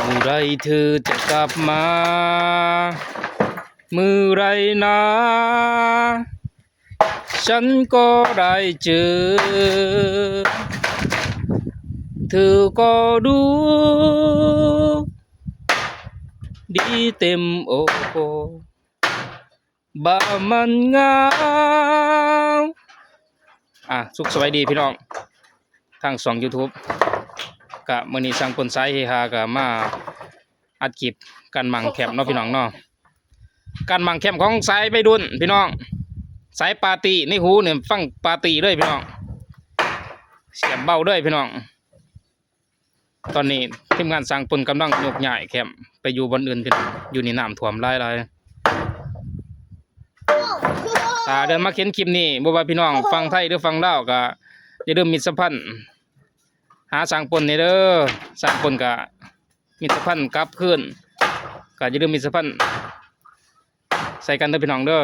มื่อไรเธอจะกลับมาเมื่อไรนะฉันก็ได้เจอเธอก็ดูดีเต็มอกบ่ามันเหงาสุขสวัสดีพี่น้องทางช่อง YouTube กะมื้อนี้ช่างปนสายเฮฮากะมาอัดคลิปการมั่งแคมป์เนาะพี่น้องเนาะการมั่งแคมป์ของสายไปดุนพี่น้องสายปาร์ตี้ในหูเนี่ยฟังปาร์ตี้เลยพี่น้องเสียบเบาด้วยพี่น้องตอนนี้ทีมงานสร้างปนกำลังยกย้ายแคมป์ไปอยู่บนอื่นพี่น้องอยู่ในน้ำท่วมหลายถ้าเดินมาเขียนคลิปนี้บ่ว่าพี่น้องฟังไทยหรือฟังลาวก็อย่าลืมมิตรสัมพันธ์หาสร้างปนนี่เด้อสร้างปนก็มิตรสัมพันธ์กลับคืนก็อย่าลืมมิตรสัมพันธ์ใส่กันเด้อพี่น้องเด้อ